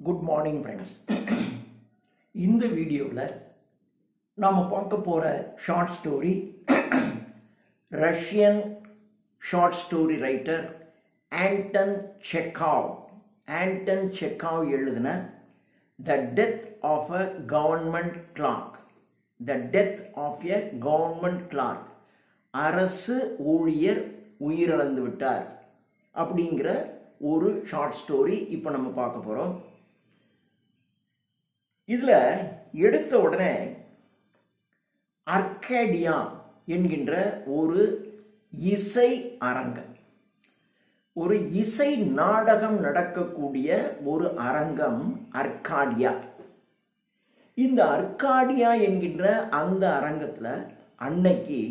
Good morning friends. இந்த வீடியோவில் நாம் பார்க்க போகிற short story Russian short story writer Anton Chekhov எழுதின the death of a government clerk. The death of a government clerk, அரசு ஊழியர் உயிரிழந்து விட்டார் அப்படிங்கிற ஒரு ஷார்ட் ஸ்டோரி இப்போ நம்ம பார்க்க போகிறோம். இதில் எடுத்த உடனே அர்கேடியா என்கின்ற ஒரு இசை அரங்கம், ஒரு இசை நாடகம் நடக்கக்கூடிய ஒரு அரங்கம் அர்காடியா. இந்த அர்காடியா என்கின்ற அந்த அரங்கத்தில் அன்னைக்கு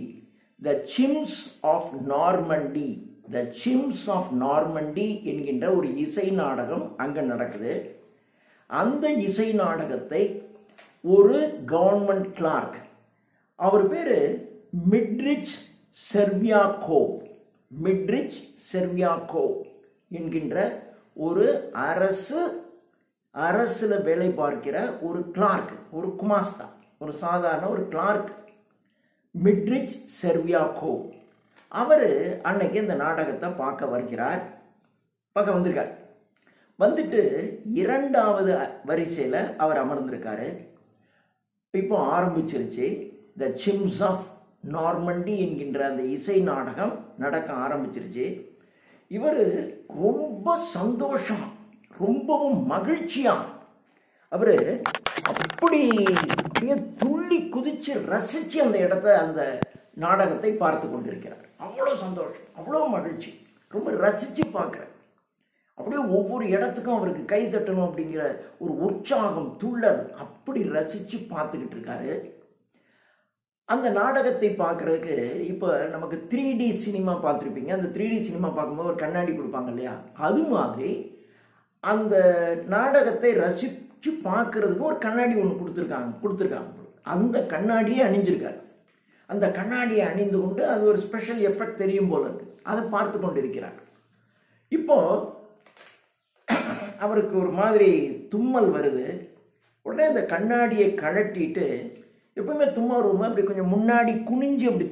த சிம்ஸ் ஆஃப் நார்மண்டி என்கின்ற ஒரு இசை நாடகம் அங்கே நடக்குது. அந்த இசை நாடகத்தை ஒரு கவர்மெண்ட் கிளார்க், அவர் பேரு மிட்ரிச் செர்வியாக்கோவ் என்கின்ற ஒரு அரசுல வேலை பார்க்கிற ஒரு கிளார்க், ஒரு குமாஸ்தா, ஒரு சாதாரண ஒரு கிளார்க், மிட்ரிச் செர்வியாக்கோவ். அவர் அன்னைக்கு இந்த நாடகத்தை பார்க்க வந்திருக்கார். வந்துட்டு இரண்டாவது வரிசையில் அவர் அமர்ந்திருக்காரு. இப்போ ஆரம்பிச்சிருச்சு. த சிம்ஸ் ஆஃப் நார்மண்டி என்கின்ற அந்த இசை நாடகம் நடக்க ஆரம்பிச்சிருச்சு. இவர் ரொம்ப சந்தோஷம், ரொம்பவும் மகிழ்ச்சியா, அவர் அப்படியே துள்ளி குதிச்சு ரசிச்சு அந்த இடத்த, அந்த நாடகத்தை பார்த்து கொண்டிருக்கிறார். அவ்வளோ சந்தோஷம், அவ்வளோ மகிழ்ச்சி, ரொம்ப ரசிச்சு பார்க்கிறார். அப்படியே ஒவ்வொரு இடத்துக்கும் அவருக்கு கை தட்டணும் அப்படிங்கிற ஒரு உற்சாகம், துள்ளல், அப்படி ரசிச்சு பார்த்துக்கிட்டு இருக்காரு. அந்த நாடகத்தை பார்க்கறதுக்கு இப்போ நமக்கு 3D சினிமா பார்த்துருப்பீங்க. அந்த 3D சினிமா பார்க்கும்போது ஒரு கண்ணாடி கொடுப்பாங்க இல்லையா, அது மாதிரி அந்த நாடகத்தை ரசிச்சு பார்க்கறதுக்கு ஒரு கண்ணாடி ஒன்று கொடுத்துருக்காங்க. அந்த கண்ணாடியை அணிஞ்சிருக்காரு. அந்த கண்ணாடியை அணிந்து கொண்டு அது ஒரு ஸ்பெஷல் எஃபெக்ட் தெரியும் போல இருக்கு. அதை பார்த்து கொண்டு இருக்கிறார். இப்போ அவருக்கு ஒரு மாதிரி தும்மல் வருது. உடனே அந்த கண்ணாடியை கழட்டிட்டு, எப்பவுமே தும்மல் வரும்போது அப்படி கொஞ்சம் முன்னாடி குனிஞ்சு அப்படி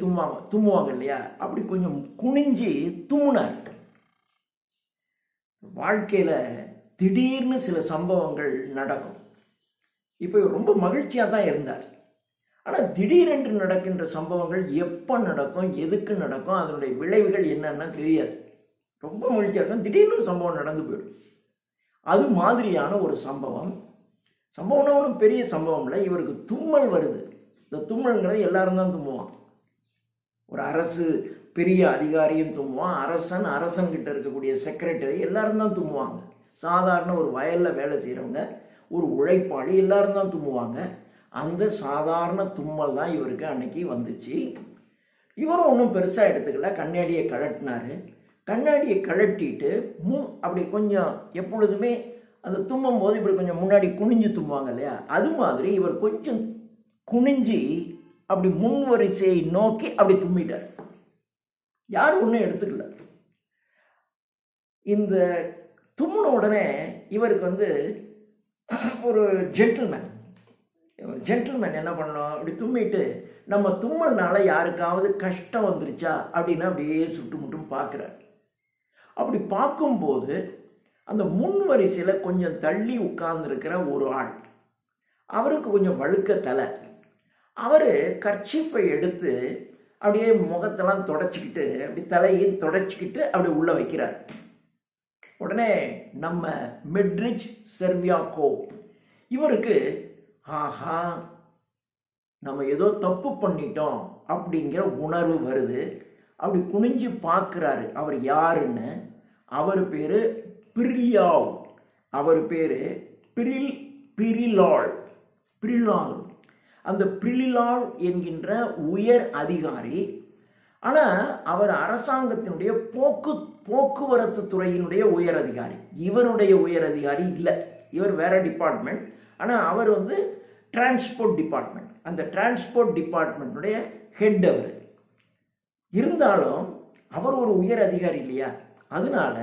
தும்முவாங்க இல்லையா, அப்படி கொஞ்சம் குனிஞ்சு தும்முனார். வாழ்க்கையில் திடீர்னு சில சம்பவங்கள் நடக்கும். இப்போ ரொம்ப மகிழ்ச்சியாக தான் இருந்தார். ஆனால் திடீரென்று நடக்கின்ற சம்பவங்கள் எப்போ நடக்கும், எதுக்கு நடக்கும், அதனுடைய விளைவுகள் என்னன்னா தெரியாது. ரொம்ப மகிழ்ச்சியாக இருக்கும், திடீர்னு ஒரு சம்பவம் நடந்து போயிடும். அது மாதிரியான ஒரு சம்பவம்னா ஒன்றும் பெரிய சம்பவம் இல்லை. இவருக்கு தும்மல் வருது. இந்த தும்மல்ங்கிறது எல்லாரும் தான் தும்முவான். ஒரு அரசு பெரிய அதிகாரியும் தும்முவான், அரசன்கிட்ட இருக்கக்கூடிய செக்ரட்டரி எல்லாரும் தான் தும்முவாங்க. சாதாரண ஒரு வயலில் வேலை செய்கிறவங்க, ஒரு உழைப்பாளி எல்லாரும் தான் தும்முவாங்க. அந்த சாதாரண தும்மல் தான் இவருக்கு அன்னைக்கு வந்துச்சு. இவரும் ஒன்றும் பெருசாக எடுத்துக்கல. கண்ணாடியை கழட்டினாரு. கண்ணாடியை கழட்டிட்டு அப்படி கொஞ்சம், எப்பொழுதுமே அந்த தும்மும் போது இப்படி கொஞ்சம் முன்னாடி குனிஞ்சு தும்முவாங்க இல்லையா, அது மாதிரி இவர் கொஞ்சம் குனிஞ்சு அப்படி முன் வரிசையை நோக்கி அப்படி தும்மிட்டார். யாரும் ஒன்றும் எடுத்துக்கல. இந்த தும்முன உடனே இவருக்கு ஒரு ஜென்டில்மேன் என்ன பண்ணணும், அப்படி தும்மிட்டு நம்ம தும்மல்னால யாருக்காவது கஷ்டம் வந்துருச்சா அப்படின்னு அப்படியே சுட்டுமுட்டும் பார்க்குறாரு. அப்படி பார்க்கும்போது அந்த முன் வரிசையில் கொஞ்சம் தள்ளி உட்கார்ந்துருக்கிற ஒரு ஆள், அவருக்கு கொஞ்சம் வழுக்க தலை. அவர் கர்ச்சீப்பை எடுத்து அப்படியே முகத்தெல்லாம் தொடச்சிக்கிட்டு, அப்படி தலையும் தொடச்சிக்கிட்டு அப்படி உள்ள வைக்கிறார். உடனே நம்ம மிட்ரிச் செர்வியாக்கோவ், இவருக்கு ஆஹா நம்ம ஏதோ தப்பு பண்ணிட்டோம் அப்படிங்கிற உணர்வு வருது. அப்படி குனிஞ்சு பார்க்குறாரு அவர் யாருன்னு. அவர் பேரு பிரிலியாவ். அவர் பேரு பிரிலால். அந்த பிரிலால் என்கின்ற உயர் அதிகாரி. ஆனால் அவர் அரசாங்கத்தினுடைய போக்குவரத்து துறையினுடைய உயர் அதிகாரி. இவருடைய உயர் அதிகாரி இல்லை, இவர் வேற டிபார்ட்மெண்ட். ஆனால் அவர் டிரான்ஸ்போர்ட் டிபார்ட்மெண்ட், அந்த டிரான்ஸ்போர்ட் டிபார்ட்மெண்ட்டுடைய ஹெட் அவர். இருந்தாலும் அவர் ஒரு உயர் அதிகாரி இல்லையா, அதனால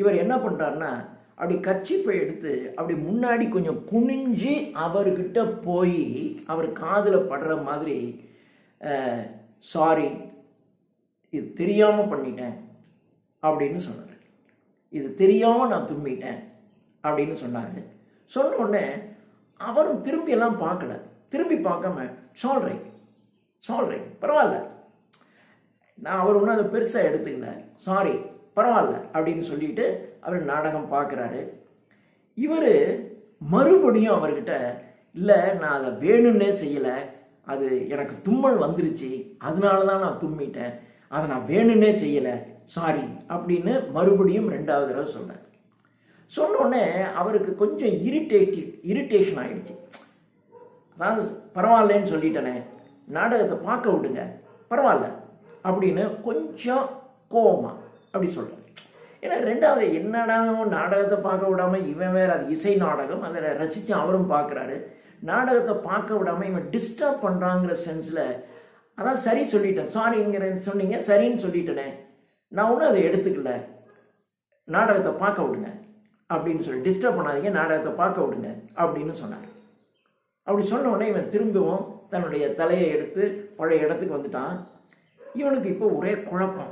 இவர் என்ன பண்ணுறாருன்னா அப்படி கர்ச்சீஃபை எடுத்து அப்படி முன்னாடி கொஞ்சம் குனிஞ்சு அவர்கிட்ட போய் அவர் காதில் படுற மாதிரி, சாரி, இது தெரியாமல் பண்ணிட்டேன் அப்படின்னு சொன்னார். இது தெரியாமல் நான் தும்பிட்டேன் அப்படின்னு சொன்னார். சொன்ன உடனே அவரும் திரும்பி எல்லாம் பார்க்கல. திரும்பி பார்க்காம சால்ரைட் பரவாயில்ல, நான் அவர் ஒன்றும் அதை பெருசாக எடுத்துக்கல, சாரி பரவாயில்ல அப்படின்னு சொல்லிட்டு அவர் நாடகம் பார்க்குறாரு. இவர் மறுபடியும் அவர்கிட்ட, இல்லை நான் அதை வேணும்னே செய்யலை, அது எனக்கு தும்மல் வந்துருச்சு, அதனால தான் நான் தும்மிட்டேன், அதை நான் வேணும்னே செய்யலை, சாரி அப்படின்னு மறுபடியும் 2வது தடவை சொன்னார். சொன்னோடனே அவருக்கு கொஞ்சம் இரிட்டேஷன் ஆகிடுச்சு. அதாவது பரவாயில்லன்னு சொல்லிட்டேனே, நாடகத்தை பார்க்க விடுங்க பரவாயில்ல அப்படின்னு கொஞ்சம் கோவமா அப்படி சொல்கிறார். ஏன்னா 2வது என்னடா நாடகத்தை பார்க்க விடாமல் இவன் வேறு, அது இசை நாடகம், அதை ரசித்து அவரும் பார்க்குறாரு, நாடகத்தை பார்க்க விடாமல் இவன் டிஸ்டர்ப் பண்ணுறாங்கிற சென்ஸில், அதான் சரி சொல்லிட்டேன், சாரிங்கிற சொன்னீங்க, சரின்னு சொல்லிட்டேனே, நான் ஒன்றும் அதை எடுத்துக்கல, நாடகத்தை பார்க்க விடுங்க அப்படின்னு சொல்லி, டிஸ்டர்ப் பண்ணாதீங்க, நாடகத்தை பார்க்க விடுங்க அப்படின்னு சொன்னார். அப்படி சொன்ன உடனே இவன் திரும்பவும் தன்னுடைய தலையை எடுத்து பழைய இடத்துக்கு வந்துட்டான். இவனுக்கு இப்போ ஒரே குழப்பம்.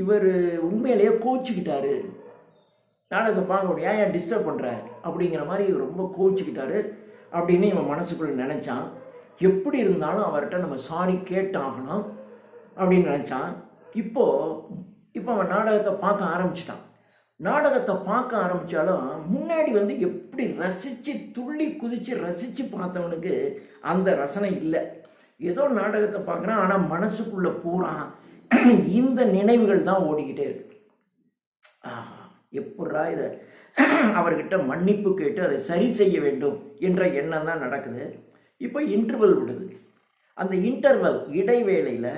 இவர் உண்மையிலேயே கோச்சிக்கிட்டாரு, நாடகத்தை பார்க்க விட ஏன் டிஸ்டர்ப் பண்ணுற அப்படிங்கிற மாதிரி ரொம்ப கோச்சிக்கிட்டாரு அப்படின்னு இவன் மனசுக்குள்ள நினச்சான். எப்படி இருந்தாலும் அவர்கிட்ட நம்ம சாரி கேட்டாகணும் அப்படின்னு நினச்சான். இப்போ அவன் நாடகத்தை பார்க்க ஆரம்பிச்சிட்டான். நாடகத்தை பார்க்க ஆரம்பித்தாலும் முன்னாடி எப்படி ரசித்து துள்ளி குதித்து ரசித்து பார்த்தவனுக்கு அந்த ரசனை இல்லை. ஏதோ நாடகத்தை பார்க்குறான், ஆனால் மனசுக்குள்ளே பூரா இந்த நினைவுகள் தான் ஓடிக்கிட்டே இருக்கு. எப்படா இதை அவர்கிட்ட மன்னிப்பு கேட்டு அதை சரி செய்ய வேண்டும் என்ற எண்ணம் தான் நடக்குது. இப்போ இன்டர்வல் விடுது. அந்த இன்டர்வல் இடைவேளையில்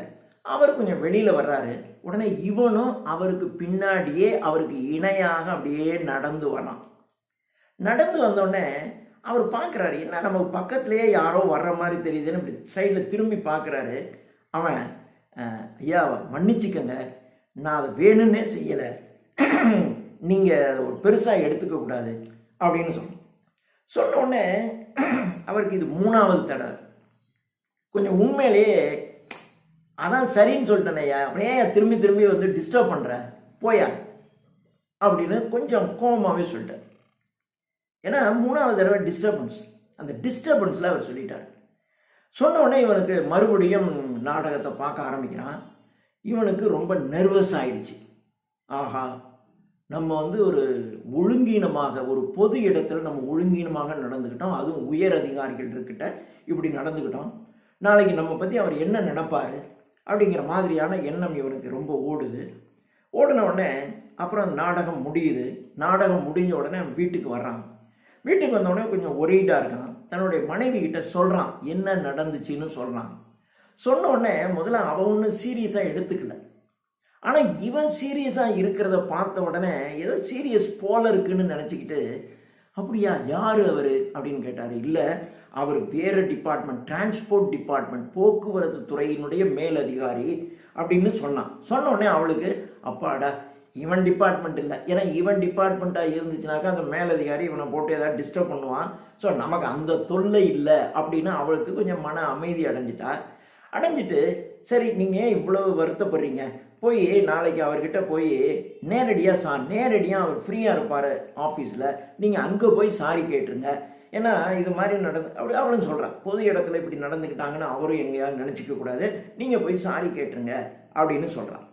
அவர் கொஞ்சம் வெளியில் வர்றாரு. உடனே இவனும் அவருக்கு பின்னாடியே அவருக்கு இணையாக அப்படியே நடந்து வரான். நடந்து வந்தோடனே அவர் பார்க்குறாரு, என்ன நம்ம பக்கத்துலேயே யாரோ வர்ற மாதிரி தெரியுதுன்னு இப்படி சைடில் திரும்பி பார்க்குறாரு. அவன், ஐயா மன்னிச்சுக்கங்க, நான் அதை வேணும்னே செய்யலை, நீங்கள் ஒரு பெருசாக எடுத்துக்கக்கூடாது அப்படின்னு சொன்ன உடனே அவருக்கு இது 3வது தடவை. கொஞ்சம் உண்மையிலேயே அதான் சரின்னு சொல்லிட்டேனையா, அப்படியே திரும்பி திரும்பி டிஸ்டர்ப் பண்ணுற போயா அப்படின்னு கொஞ்சம் கோபமாகவே சொல்லிட்டார். ஏன்னா 3வது தடவை டிஸ்டர்பன்ஸ், அந்த டிஸ்டர்பன்ஸில் அவர் சொல்லிட்டார். சொன்ன உடனே இவனுக்கு மறுபடியும் நாடகத்தை பார்க்க ஆரம்பிக்கிறான். இவனுக்கு ரொம்ப நர்வஸ் ஆயிடுச்சு. ஆஹா, நம்ம ஒரு ஒழுங்கீனமாக, ஒரு பொது இடத்துல நம்ம ஒழுங்கீனமாக நடந்துக்கிட்டோம், அதுவும் உயர் அதிகாரிகள் இருக்கிட்ட இப்படி நடந்துக்கிட்டோம், நாளைக்கு நம்ம பற்றி அவர் என்ன நினைப்பார் அப்படிங்கிற மாதிரியான எண்ணம் இவனுக்கு ரொம்ப ஓடுது. ஓடின உடனே அப்புறம் நாடகம் முடியுது. நாடகம் முடிஞ்ச உடனே வீட்டுக்கு வர்றான். வீட்டுக்கு வந்தோடனே கொஞ்சம் ஒரீடாக இருக்கான். தன்னுடைய மனைவி கிட்ட சொல்கிறான் என்ன நடந்துச்சுன்னு சொல்கிறான். சொன்ன உடனே முதல்ல அவன் ஒன்றும் சீரியஸாக எடுத்துக்கல. ஆனால் இவன் சீரியஸாக இருக்கிறத பார்த்த உடனே ஏதோ சீரியஸ் போல இருக்குன்னு நினச்சிக்கிட்டு, அப்படியா யார் அவர் அப்படின்னு கேட்டார். இல்லை, அவர் வேறு டிபார்ட்மெண்ட், டிரான்ஸ்போர்ட் டிபார்ட்மெண்ட், போக்குவரத்து துறையினுடைய மேலதிகாரி அப்படின்னு சொன்னான். சொன்ன உடனே அவளுக்கு, அப்பாடா இவன் டிபார்ட்மெண்ட் இல்லை, ஏன்னா இவன் டிபார்ட்மெண்ட்டாக இருந்துச்சுனாக்கா அந்த மேலதிகாரி இவனை போட்டு ஏதாவது டிஸ்டர்ப் பண்ணுவான், ஸோ நமக்கு அந்த தொல்லை இல்லை அப்படின்னு அவளுக்கு கொஞ்சம் மன அமைதி அடைஞ்சிட்டு, சரி நீங்கள் இவ்வளவு வருத்தப்படுறீங்க, போய் நாளைக்கு அவர்கிட்ட போய் நேரடியாக அவர் ஃப்ரீயாக இருப்பார் ஆஃபீஸில், நீங்கள் அங்கே போய் சாரி கேட்டுருங்க, ஏன்னா இது மாதிரி அப்படி அவளும் சொல்கிறான், பொது இடத்துல இப்படி நடந்துக்கிட்டாங்கன்னு அவரும் எங்கேயாவது நினச்சிக்க கூடாது, நீங்கள் போய் சாரி கேட்டுருங்க அப்படின்னு சொல்கிறான்.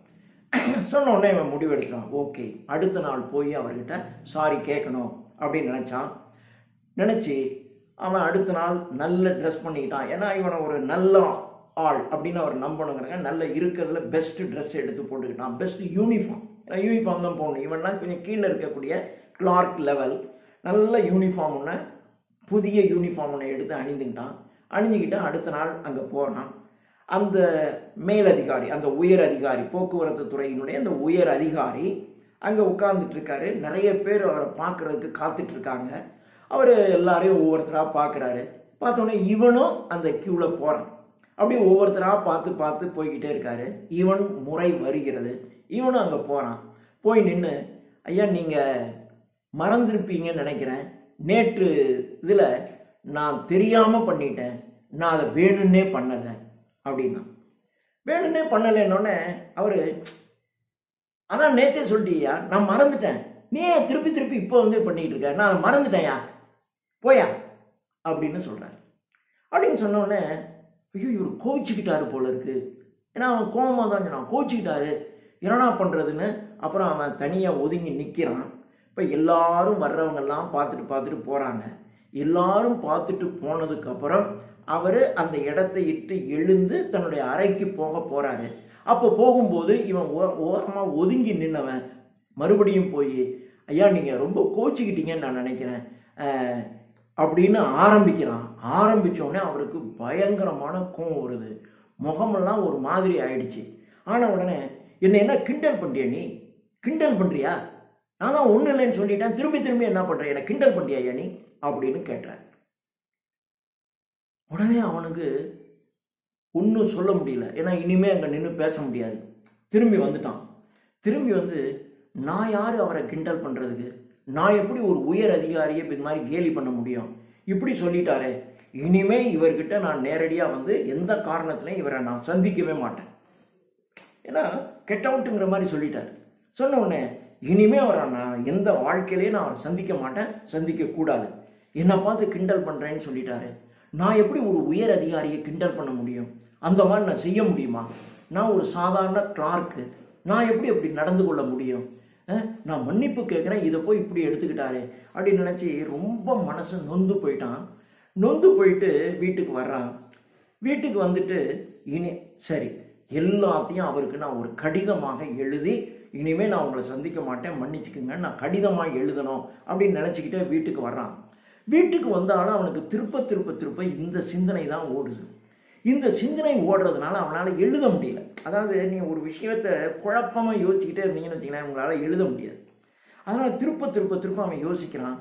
சொன்ன உடனே இவன் முடிவெடுக்கிறான். ஓகே, அடுத்த நாள் போய் அவர்கிட்ட சாரி கேட்கணும் அப்படின்னு நினச்சி அவன் அடுத்த நாள் நல்ல ட்ரெஸ் பண்ணிக்கிட்டான். ஏன்னா இவனை ஒரு நல்ல ஆள் அப்படின்னு அவர் நம்பணுங்கிறாங்க. நல்ல இருக்கிறதுல பெஸ்ட் ட்ரெஸ் எடுத்து போட்டுக்கிட்டான், பெஸ்ட் யூனிஃபார்ம். ஏன்னா யூனிஃபார்ம் தான் போடணும். இவன்னா கொஞ்சம் கீழே இருக்கக்கூடிய கிளார்க் லெவல், நல்ல யூனிஃபார்ம் ஒன்று, புதிய யூனிஃபார்ம் ஒன்று எடுத்து அணிஞ்சுக்கிட்டு அடுத்த நாள் அங்கே போகிறான். அந்த மேலதிகாரி, அந்த உயர் அதிகாரி, போக்குவரத்து துறையினுடைய அந்த உயர் அதிகாரி அங்கே உட்கார்ந்துட்டு இருக்காரு. நிறைய பேர் அவரை பார்க்கறதுக்கு காத்துட்டு இருக்காங்க. அவர் எல்லாரையும் ஒவ்வொருத்தராக பார்க்குறாரு. பார்த்தோன்னே இவனும் அந்த க்யூவில் போகிறான். அப்படியே ஒவ்வொருத்தராக பார்த்து போய்கிட்டே இருக்காரு. இவன் முறை வருகிறது. இவனும் அங்கே போகிறான். போய் நின்று, ஐயா நீங்கள் மறந்துருப்பீங்கன்னு நினைக்கிறேன். நேற்று இதில் நான் தெரியாமல் பண்ணிட்டேன், நான் அதை வேணும்னே பண்ணலை அப்படின்னா. வேணும்னே பண்ணலைன்னொன்னே அவர், அதான் நேற்றே சொல்லிட்டியா, நான் மறந்துட்டேன், நீ ஏன் திருப்பி திருப்பி இப்போ வந்து பண்ணிக்கிட்டு இருக்க, நான் அதை மறந்துட்டேன்யா, போயா அப்படின்னு சொல்கிறார். அப்படின்னு சொன்னோடனே ஐயோ இவர் கோவிச்சுக்கிட்டாரு போல இருக்கு. ஏன்னா அவன் கோபமாக தான் சொன்னான், கோவிச்சுக்கிட்டாரு, என்னடா பண்ணுறதுன்னு. அப்புறம் அவன் தனியாக ஒதுங்கி நிற்கிறான். இப்போ எல்லாரும் வர்றவங்கெல்லாம் பார்த்துட்டு போகிறாங்க. எல்லாரும் பார்த்துட்டு போனதுக்கப்புறம் அவர் அந்த இடத்தை இட்டு எழுந்து தன்னுடைய அறைக்கு போகிறாரு. அப்போ போகும்போது இவன் ஓரமாக ஒதுங்கி நின்னவன் மறுபடியும் போய், ஐயா நீங்கள் ரொம்ப கோச்சிக்கிட்டீங்கன்னு நான் நினைக்கிறேன் அப்படின்னு ஆரம்பிக்கிறான். ஆரம்பித்தோடனே அவருக்கு பயங்கரமான கோவம் வருது, முகமெல்லாம் ஒரு மாதிரி ஆயிடுச்சு. ஆன உடனே என்ன கிண்டல் பண்ணுறியா, நீ கிண்டல் பண்ணுறியா, நான் தான் ஒன்றும் இல்லைன்னு சொல்லிட்டேன், திரும்பி என்ன பண்ணுறேன், என்ன கிண்டல் பண்ணுறியா நீ அப்படின்னு கேட்டார். உடனே அவனுக்கு ஒன்றும் சொல்ல முடியல, ஏன்னா இனிமேல் அங்கே நின்று பேச முடியாது. திரும்பி வந்துட்டான். திரும்பி வந்து, நான் யார் அவரை கிண்டல் பண்ணுறதுக்கு, நான் எப்படி ஒரு உயர் அதிகாரியை இது மாதிரி கேலி பண்ண முடியும், இப்படி சொல்லிட்டாரே, இனிமே இவர்கிட்ட நான் நேரடியாக வந்து எந்த காரணத்துலையும் இவரை நான் சந்திக்கவே மாட்டேன், ஏன்னா கெட் அவுட்டுங்கிற மாதிரி சொல்லிட்டார். சொன்ன உடனே இனிமே அவரை நான் எந்த வாழ்க்கையிலையும் நான் அவரை சந்திக்க மாட்டேன், சந்திக்கக்கூடாது, என்னை பார்த்து கிண்டல் பண்ணுறேன்னு சொல்லிட்டாரு, நான் எப்படி ஒரு உயர் அதிகாரியை கிண்டல் பண்ண முடியும், அந்த மாதிரி நான் செய்ய முடியுமா, நான் ஒரு சாதாரண கிளார்க்கு, நான் எப்படி அப்படி நடந்து கொள்ள முடியும், நான் மன்னிப்பு கேட்குறேன், இதை போய் இப்படி எடுத்துக்கிட்டாரு அப்படின்னு நினச்சி ரொம்ப மனசு நொந்து போயிட்டான். நொந்து போயிட்டு வீட்டுக்கு வர்றான். வீட்டுக்கு வந்துட்டு சரி எல்லாத்தையும் அவருக்கு நான் ஒரு கடிதமாக எழுதி, இனிமேல் நான் உங்களை சந்திக்க மாட்டேன், மன்னிச்சுக்குங்க, நான் கடிதமாக எழுதணும் அப்படின்னு நினச்சிக்கிட்டே வீட்டுக்கு வர்றான். வீட்டுக்கு வந்தாலும் அவனுக்கு திருப்ப இந்த சிந்தனை தான் ஓடுது. இந்த சிந்தனை ஓடுறதுனால அவனால் எழுத முடியல. அதாவது நீ ஒரு விஷயத்தை குழப்பமாக யோசிச்சுக்கிட்டே இருந்தீங்கன்னு வச்சிங்கன்னா உங்களால் எழுத முடியாது. அதனால் திருப்ப அவன் யோசிக்கிறான்,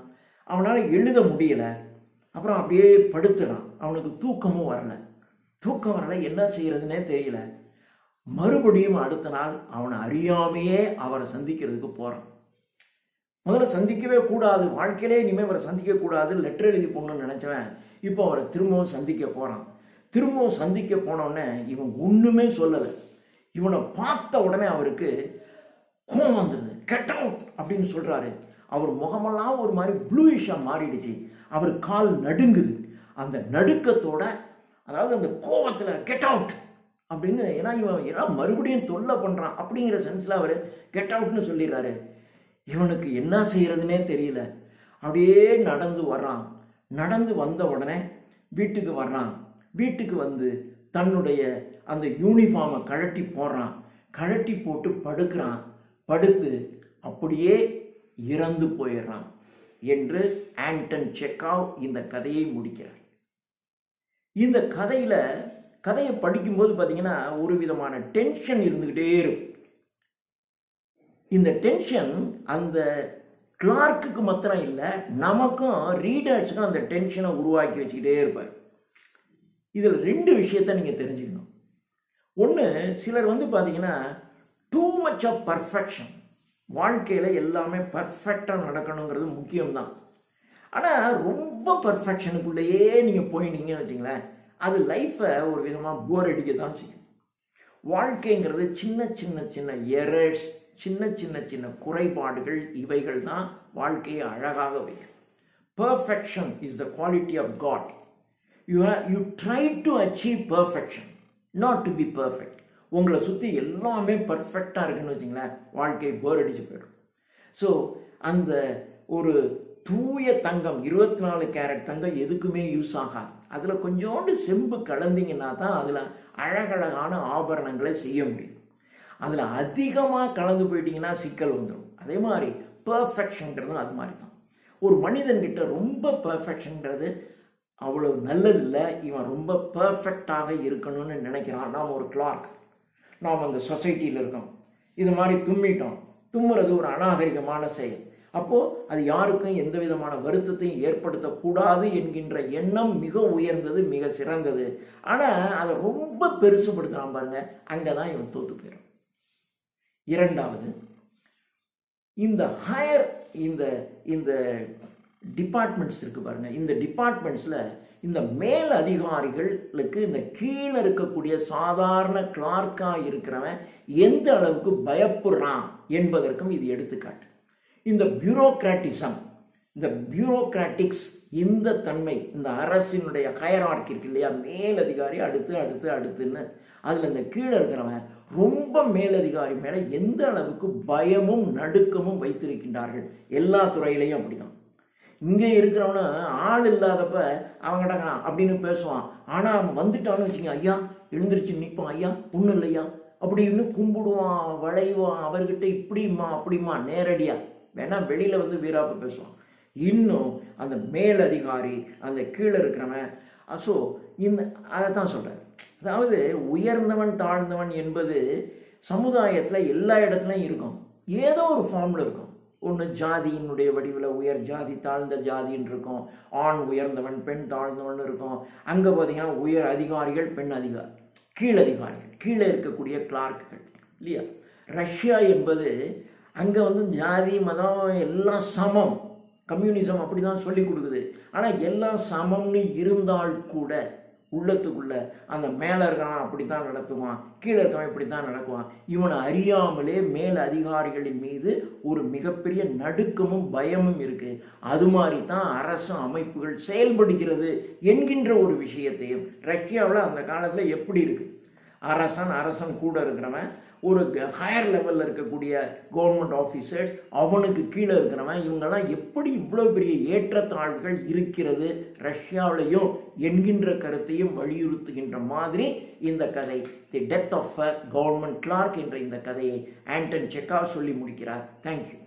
அவனால் எழுத முடியலை. அப்புறம் அப்படியே படுத்துறான். அவனுக்கு தூக்கமும் வரலை. தூக்கம் வரலை, என்ன செய்யறதுன்னே தெரியல. மறுபடியும் அடுத்த நாள் அவனை அறியாமையே அவரை சந்திக்கிறதுக்கு போகிறான். முதல்ல சந்திக்கவே கூடாது, வாழ்க்கையிலே இனிமேல் அவரை சந்திக்க கூடாது, லெட்டர் எழுதி போடணும்னு நினச்சவன் இப்போ அவரை திரும்பவும் சந்திக்க போகிறான். திரும்பவும் சந்திக்க போனோடனே இவன் ஒன்றுமே சொல்லலை. இவனை பார்த்த உடனே அவருக்கு கோவம் வந்தது. கெட் அவுட் அப்படின்னு சொல்கிறாரு. அவர் முகமெல்லாம் ஒரு மாதிரி ப்ளூயிஷாக மாறிடுச்சு. அவர் கால் நடுங்குது. அந்த நடுக்கத்தோட, அதாவது அந்த கோவத்தில் கெட் அவுட் அப்படின்னு, ஏன்னா இவன் ஏன்னா மறுபடியும் தொல்லை பண்ணுறான் அப்படிங்கிற சென்ஸில் அவர் கெட் அவுட்னு சொல்லிடுறாரு. இவனுக்கு என்ன செய்யறதுனே தெரியல. அப்படியே நடந்து வர்றான். நடந்து வந்த உடனே வீட்டுக்கு வர்றான். வீட்டுக்கு வந்து தன்னுடைய அந்த யூனிஃபார்மை கழட்டி போடுறான். கழட்டி போட்டு படுக்கிறான். படுத்து அப்படியே இறந்து போயிடுறான் என்று ஆண்டன் செக்காவ் இந்த கதையை முடிக்கிறார். இந்த கதையை படிக்கும்போது பார்த்தீங்கன்னா ஒரு விதமான டென்ஷன் இருந்துக்கிட்டே இருக்கும். இந்த டென்ஷன் அந்த கிளார்க்குக்கு மாத்திரம் இல்லை, நமக்கும் ரீடர்ஸுக்கும் அந்த டென்ஷனை உருவாக்கி வச்சுக்கிட்டே இருப்பார். இதில் ரெண்டு விஷயத்தை நீங்கள் தெரிஞ்சுக்கணும். ஒன்று, சிலர் வந்து பார்த்தீங்கன்னா டூ மச் ஆஃப் பர்ஃபெக்ஷன், வாழ்க்கையில் எல்லாமே பர்ஃபெக்டாக நடக்கணுங்கிறது முக்கியம்தான். ஆனால் ரொம்ப பர்ஃபெக்ஷனுக்குள்ளேயே நீங்கள் போயிட்டீங்கன்னு வச்சுங்களேன், அது லைஃப்பை ஒரு விதமாக போர் அடிக்க தான் செய்யும். வாழ்க்கைங்கிறது சின்ன எரர்ஸ், சின்ன குறைபாடுகள், இவைகள் தான் வாழ்க்கையை அழகாக வைக்கும். Perfection is the quality of God. You try to achieve perfection, not to be perfect. உங்களை சுற்றி எல்லாமே பர்ஃபெக்டாக இருக்குன்னு வச்சிங்களேன், வாழ்க்கை போர் அடிச்சு போயிடும். ஸோ அந்த ஒரு தூய தங்கம், 24 கேரட் தங்கம் எதுக்குமே யூஸ் ஆகாது. அதில் கொஞ்சோண்டு செம்பு கலந்தீங்கன்னா தான் அதில் அழகழகான ஆபரணங்களை செய்ய முடியும். அதில் அதிகமாக கலந்து போயிட்டீங்கன்னா சிக்கல் வந்துடும். அதே மாதிரி பர்ஃபெக்ஷன்ங்கிறது அது மாதிரி தான். ஒரு மனிதன்கிட்ட ரொம்ப பர்ஃபெக்ஷன்ங்கிறது அவ்வளோ நல்லதில்லை. இவன் ரொம்ப பர்ஃபெக்டாக இருக்கணும்னு நினைக்கிறான். நாம் ஒரு கிளார்க், நாம் அந்த சொசைட்டியில் இருக்கோம், இது மாதிரி தும்மிட்டோம். தும்முறது ஒரு அநாகரிகமான செயல். அப்போது அது யாருக்கும் எந்த விதமான வருத்தத்தையும் ஏற்படுத்தக்கூடாது என்கின்ற எண்ணம் மிக உயர்ந்தது, மிக சிறந்தது. ஆனால் அதை ரொம்ப பெருசுபடுத்துகிறான் பாருங்க, அங்கே தான் இவன் தோத்து போயிடும். இரண்டாவது, இந்த ஹையர் இந்த இந்த டிபார்ட்மெண்ட்ஸ் இருக்கு பாருங்க, இந்த டிபார்ட்மெண்ட்ஸில் இந்த மேல் அதிகாரிகளுக்கு இந்த கீழே இருக்கக்கூடிய சாதாரண கிளார்க்காக இருக்கிறவன் எந்த அளவுக்கு பயப்படுறான் என்பதற்கும் இது எடுத்துக்காட்டு. இந்த பியூரோக்ராட்டிசம், இந்த பியூரோக்ராட்டிக்ஸ், இந்த தன்மை, இந்த அரசினுடைய ஹையரார்க்கி இருக்கு இல்லையா, மேல் அதிகாரி அடுத்து அடுத்து அடுத்துன்னு, அதில் இந்த கீழே இருக்கிறவன் ரொம்ப மேலதிகாரி மேலே எந்த அளவுக்கு பயமும் நடுக்கமும் வைத்திருக்கின்றார்கள். எல்லா துறையிலையும் அப்படிதான். இங்கே இருக்கிறவன ஆள் இல்லாதப்ப அவங்கடா அப்படின்னு பேசுவான். ஆனால் அவன் வந்துட்டான்னு வச்சுங்க, ஐயா எழுந்திரிச்சு நிற்பான், ஐயா ஒன்றும் இல்லையா அப்படின்னு கும்பிடுவான், வளைவான், அவர்கிட்ட இப்படிமா அப்படிமா நேரடியாக வேணா வெளியில் வந்து வீராப்ப பேசுவான். இன்னும் அந்த மேலதிகாரி அந்த கீழே இருக்கிறவன், ஸோ இந்த அதை தான் சொல்கிறேன். அதாவது உயர்ந்தவன் தாழ்ந்தவன் என்பது சமுதாயத்தில் எல்லா இடத்துலையும் இருக்கும், ஏதோ ஒரு ஃபார்மில் இருக்கும். ஒன்று ஜாதியினுடைய வடிவில் உயர் ஜாதி தாழ்ந்த ஜாதின்னு இருக்கும், ஆண் உயர்ந்தவன் பெண் தாழ்ந்தவன் இருக்கும். அங்கே பார்த்தீங்கன்னா உயர் அதிகாரிகள் பெண் அதிகாரி, கீழதிகாரிகள், கீழே இருக்கக்கூடிய கிளார்க்குகள் இல்லையா. ரஷ்யா என்பது அங்கே வந்து ஜாதி மதம் எல்லாம் சமம், கம்யூனிசம் அப்படி தான் சொல்லி கொடுக்குது. ஆனால் எல்லாம் சமம்னு இருந்தால் கூட உள்ளத்துக்குள்ள அந்த மேலே இருக்கிறவன் அப்படி தான் நடத்துவான், கீழே இருக்கவன் இப்படி தான் நடக்குவான். இவனை அறியாமலே மேல் அதிகாரிகளின் மீது ஒரு மிகப்பெரிய நடுக்கமும் பயமும் இருக்கு. அது மாதிரி தான் அரசு அமைப்புகள் செயல்படுகிறது என்கின்ற ஒரு விஷயத்தையும் ரஷ்யாவில் அந்த காலத்தில் எப்படி இருக்கு, அரசன் கூட இருக்கிறவன், ஒரு ஹையர் லெவலில் இருக்கக்கூடிய கவர்மெண்ட் ஆஃபீஸர்ஸ், அவனுக்கு கீழே இருக்கிறவன், இவங்கெல்லாம் எப்படி இவ்வளோ பெரிய ஏற்றத்தாழ்வுகள் இருக்கிறது ரஷ்யாவிலையும் என்கின்ற கருத்தையும் வலியுறுத்துகின்ற மாதிரி இந்த கதை the death of a government clerk என்ற இந்த கதையை ஆண்டன் செக்காவ் சொல்லி முடிக்கிறார். தேங்க்யூ.